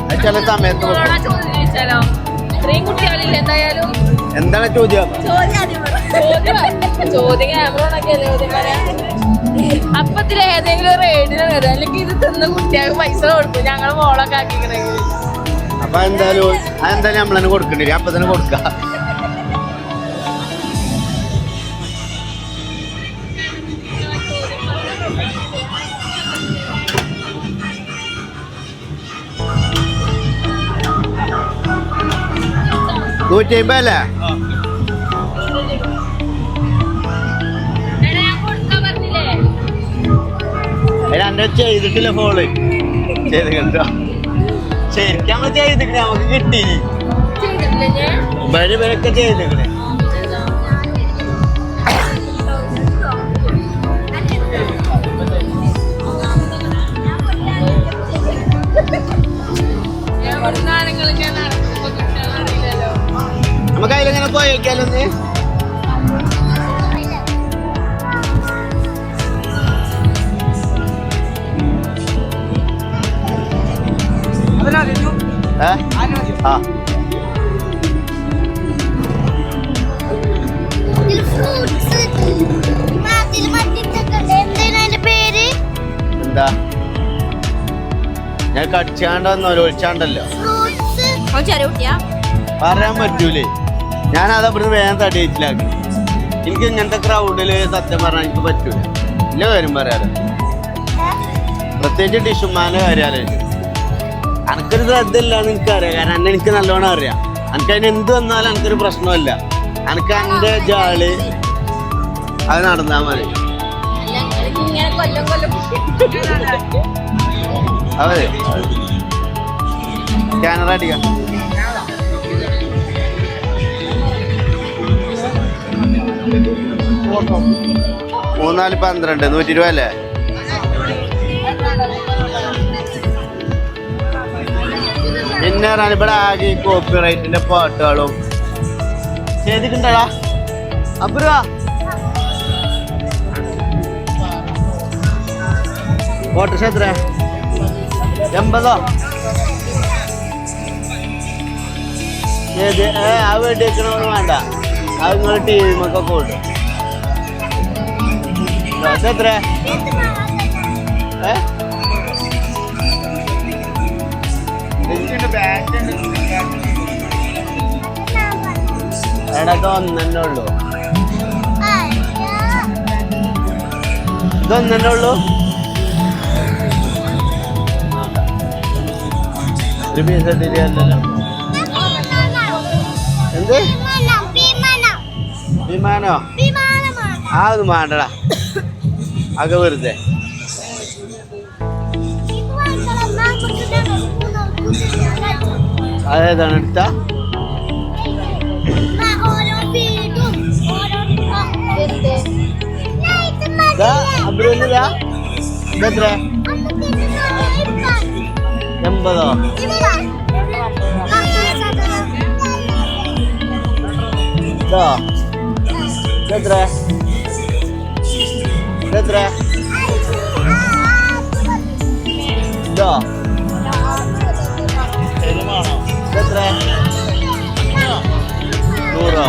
അത് ചില സമയത്ത് എന്താണ് ചോദ്യം? അപ്പത്തില് ഏതെങ്കിലും റേഡിന് വരും, അല്ലെങ്കിൽ ഇത് തിന്ന് കുട്ടികൾക്ക് പൈസ കൊടുക്കും. ഞങ്ങൾ മോളൊക്കെ ആക്കിക്കണെങ്കിൽ അപ്പൊ എന്തായാലും അതെന്തായാലും നമ്മളതിന് കൊടുക്കണ്ടേ? അപ്പൊ തന്നെ കൊടുക്കാം. $150 അല്ലേ? ചെയ്തിട്ടില്ല ഫോള് ചെയ്ത് കേട്ടോ. ശരിക്കും നമ്മള് ചെയ്തിക്കണേ, നമുക്ക് കിട്ടി. ഇവരൊക്കെ ചെയ്തിക്കണേ. നമുക്ക് അതിലെങ്ങനെ പോയി നോക്കിയാലൊന്ന്. ആ എന്താ ഞാൻ കടിച്ചാണ്ടോ ഒഴിച്ചാണ്ടല്ലോ പറയാൻ പറ്റൂലേ. ഞാൻ അതവിടുന്ന് വേഗം തടിയിച്ചിലാക്കി. എനിക്ക് ഇങ്ങനത്തെ ക്രൗഡില് സത്യം പറഞ്ഞാൽ എനിക്ക് പറ്റൂല. ഇല്ല കാര്യം പറയാറ്, പ്രത്യേകിച്ച് ടിഷുമാന്റെ കാര്യാലോ. എനിക്കൊരു ശ്രദ്ധ ഇല്ലാന്ന് എനിക്കറിയാം. കാരണം എന്നെ എനിക്ക് നല്ലോണം അറിയാം. എനിക്കതിന് എന്ത് വന്നാലും എനിക്കൊരു പ്രശ്നമില്ല. എനിക്ക് എൻ്റെ ജാളി അത് നടന്നാ മതി. അതെ സ്കാനർ അടിക്കാം. 3 4 12 120 അല്ലേ? പിന്നെ ഇവിടെ ആകെ കോപ്പി റൈറ്റിന്റെ പാട്ടുകളും ചെയ്തിട്ടുണ്ടടാ. അപ്പുറ ഓട്ടോറിക്ഷ എത്ര? 80. ഏത് ആ വേണ്ടി വെക്കണമെന്ന് വേണ്ട, അത് നിങ്ങൾ ടി വിമൊക്കെ കൂടും. എത്ര? എടക്ക് ഒന്നെ ഉള്ളൂ. ഇതൊന്നെ ഉള്ളൂ. ഒരു പീസ് ഇട്ടില്ലല്ലോ. എന്ത് വിമാനോ? ആ ഒന്നും വേണ്ടടാ, അതൊക്കെ വെറുതെ. അതേതാണ് എടുത്ത? അബ്രുല്ലാ ഇതെത്ര? 80. ഇതെത്ര? ഇതെത്ര? ഇതോ ഇതെത്ര? 100.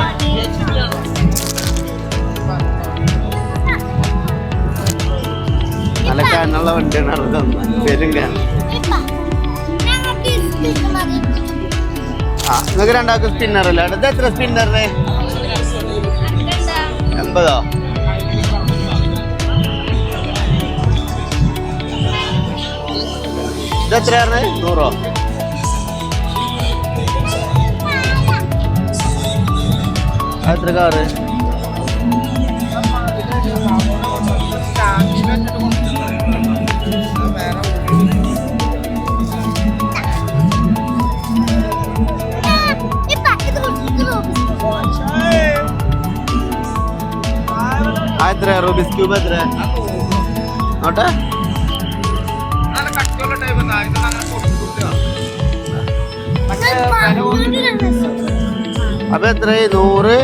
നല്ല കണ്ണുള്ള വണ്ടിയാണ് പേരും കാണും. ആ നിങ്ങൾക്ക് രണ്ടാൾക്കും സ്പിന്നർ അല്ലേ? ഇത് എത്ര സ്പിന്നറിന്? 80. ഇതെത്രയാണ്? 100. എത്ര കാറ്? എത്ര? റൂബിക്സ് ക്യൂബ് എത്ര? നോട്ടെ. അപ്പൊ എത്ര? 100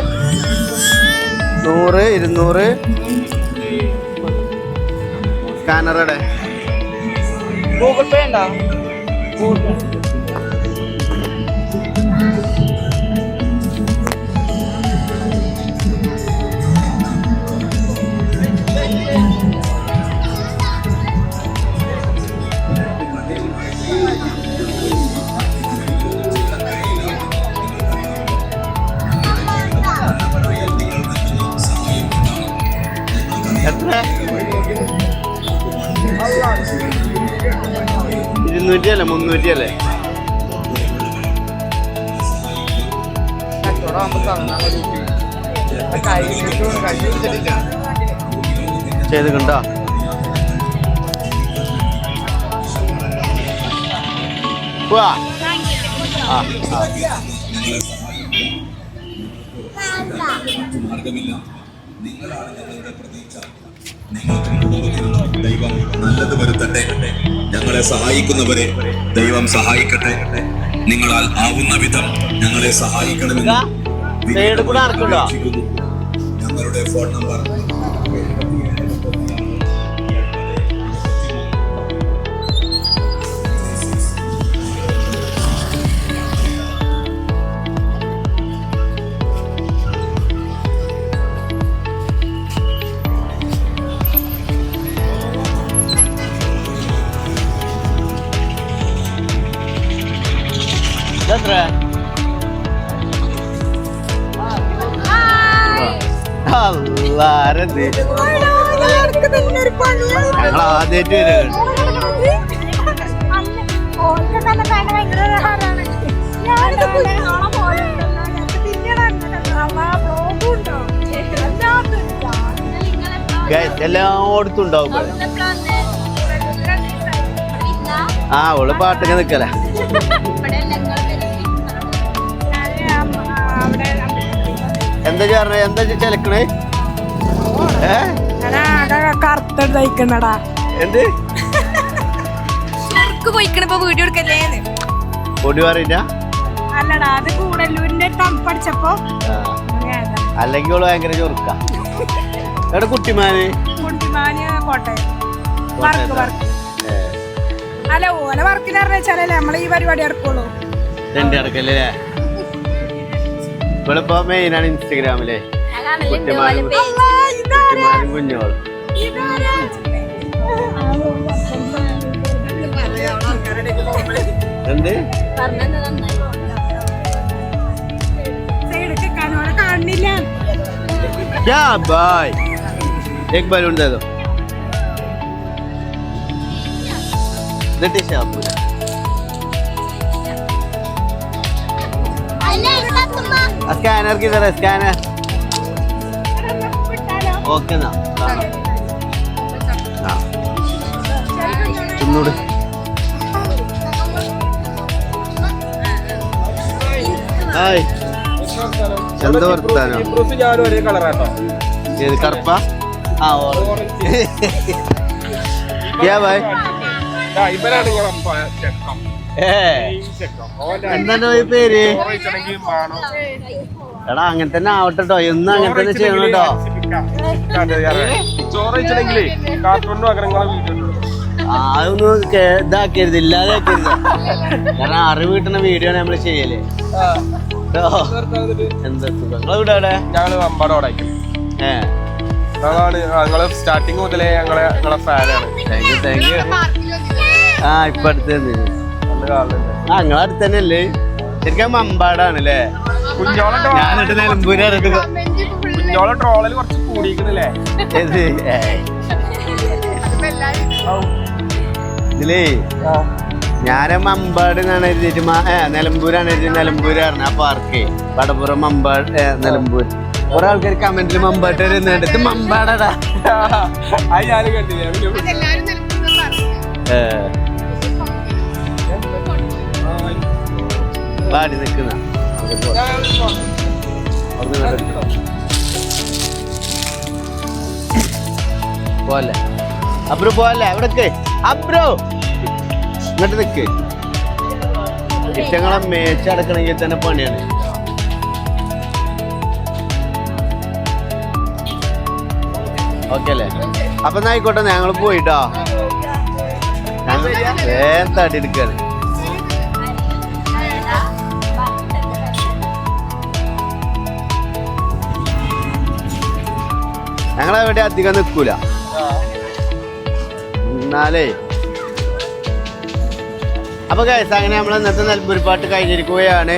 100 200. സ്കാനറുടെ ഗൂഗിൾ പേ ഉണ്ടോ? എത്ര? 200 അല്ലേ 300 അല്ലേ? ചെയ്തുണ്ടോ? പോവാ. ആ ആ ദൈവം നല്ലത് വരുത്തട്ടെ. ഞങ്ങളെ സഹായിക്കുന്നവരെ ദൈവം സഹായിക്കട്ടെ. നിങ്ങളാൽ ആവുന്ന വിധം ഞങ്ങളെ സഹായിക്കണമെന്ന് ഞങ്ങളുടെ ഫോൺ നമ്പർ എത്ര? ഞങ്ങൾ ആദ്യമായിട്ട് വരികയാണ്. എല്ലായിടത്തും ഉണ്ടാവും. ആ ഓള് പാട്ടൊക്കെ നിക്കല. എന്താ ചേർന്ന? എന്താ ചിലക്കണേ? കറുത്തയിക്കണടാ. എന്ത് പോയിക്കണിപ്പോ വീഡിയോ എടുക്കല്ലേന്ന് പൊടി പറയില്ല അല്ലടാ അത് കൂടല്ലൂരിന്റെ തണുപ്പടിച്ചപ്പോ അല്ലെങ്കിൽ ഓള് ഭയങ്കര ചൊറുക്ക. എവിടെ കുട്ടിമാന്? കുട്ടിമാന് കോട്ടയം വർക്ക് വർക്ക്. അല്ല ഓലെ വർക്കിന് പറഞ്ഞാലേ നമ്മളെ ഈ പരിപാടി ഇറക്കുള്ളൂ. രണ്ടു നടക്കല്ലേ? ഇവളിപ്പോ മെയിനാണ് ഇൻസ്റ്റഗ്രാമിലെ കുട്ടിമാനും കുഞ്ഞോളും. എന്ത് കാണില്ല. क्या भाई एक balloon दे दो देते आप पूरा स्कैनर किधर है स्कैनर ओके ना चुन्नूड़ हाय എന്താ വർത്താനോ? ഏത് കറുപ്പ? ആ എന്താ പേര്? എടാ അങ്ങനെ തന്നെ ആവട്ടെ ട്ടോ. എന്നും അങ്ങനെ തന്നെ ചെയ്യണം കേട്ടോ. അതൊന്നും ഇതാക്കരുത്, ഇല്ലാതാക്കരുത്. കാരണം അറിവ് കിട്ടുന്ന വീഡിയോ ആണ് നമ്മള് ചെയ്യല്. എന്താ സുഖം. നിങ്ങളെവിടെ? ഞങ്ങള് അമ്പാടോടെ ഞങ്ങള് സ്റ്റാർട്ടിങ് മുതലേ ഞങ്ങളെ ഫാനാണ്. Thank you. ആ ഇപ്പൊ അടുത്ത് ആ നിങ്ങളെ അടുത്ത് തന്നെ അല്ലേ? ശരിക്കും മമ്പാടാണ് അല്ലേ? ഞാനിട്ട് നിലമ്പൂര് കുഞ്ഞോളെ ട്രോളിൽ കുറച്ച് കൂടിയിരിക്കണില്ലേ? ഇതിലേ ഞാന് മമ്പാട് എന്നാണ് എഴുതിയിട്ട് നിലമ്പൂരാണ് എഴുതി. നിലമ്പൂരാണ് ആ പാർക്ക് വടപ്പുറം മമ്പാട് നിലമ്പൂർ. കുറെ ആൾക്കാർ കമന്റിൽ മമ്പാട്ട് വരുന്നുണ്ട്. ഇത് മമ്പാടാ. അത് ഞാൻ കണ്ടില്ല. പാടി നിക്കുന്ന പോലെ അബ്രോ പോലെ എവിടേക്ക് അബ്രോ ഇങ്ങോട്ട് നിക്ക്. ഇഷ്ടങ്ങളെ മേച്ചടക്കണമെങ്കിൽ തന്നെ പണിയാണ്. ഓക്കെ അല്ലേ? അപ്പൊ ആയിക്കോട്ടെ, ഞങ്ങൾ പോയിട്ടോ. വേഗം തടി എടുക്കാണ്. ഞങ്ങളെവിടെ അധികം നിൽക്കൂല. എന്നാലേ അപ്പൊ കേസ് അങ്ങനെ നമ്മൾ ഇന്നത്തെ നെൽപ്പൂരിപ്പാട്ട് കഴിഞ്ഞിരിക്കുകയാണ്.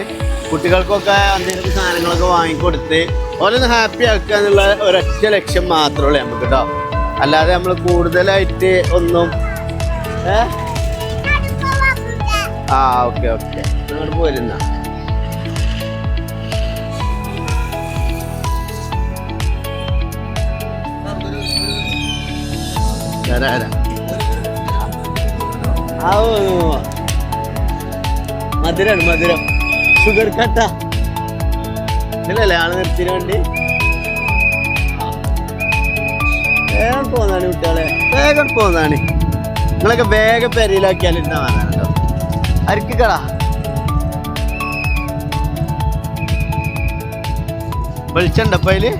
കുട്ടികൾക്കൊക്കെ എന്തെങ്കിലും സാധനങ്ങളൊക്കെ വാങ്ങിക്കൊടുത്ത് ഓരോന്ന് ഹാപ്പി ആക്കുക എന്നുള്ള ഒരൊറ്റ ലക്ഷ്യം മാത്രമേ ഉള്ളൂ നമുക്ക് കേട്ടോ. അല്ലാതെ നമ്മൾ കൂടുതലായിട്ട് ഒന്നും ആ ഓക്കെ ഓക്കെ അങ്ങോട്ട് പോരുന്ന മധുരം മധുരം ഷുഗർ കട്ട ഇല്ലല്ലേ ആള് നിർത്തിന് വേണ്ടി. വേഗം പോന്നാണ് കുട്ടികളെ, വേഗം പോന്നാണ്. നിങ്ങളൊക്കെ വേഗം പെരയിലാക്കിയാലിരുന്നാ വാങ്ങാനോ അരിക്കടാ. വെളിച്ചുണ്ടപ്പോ അതില്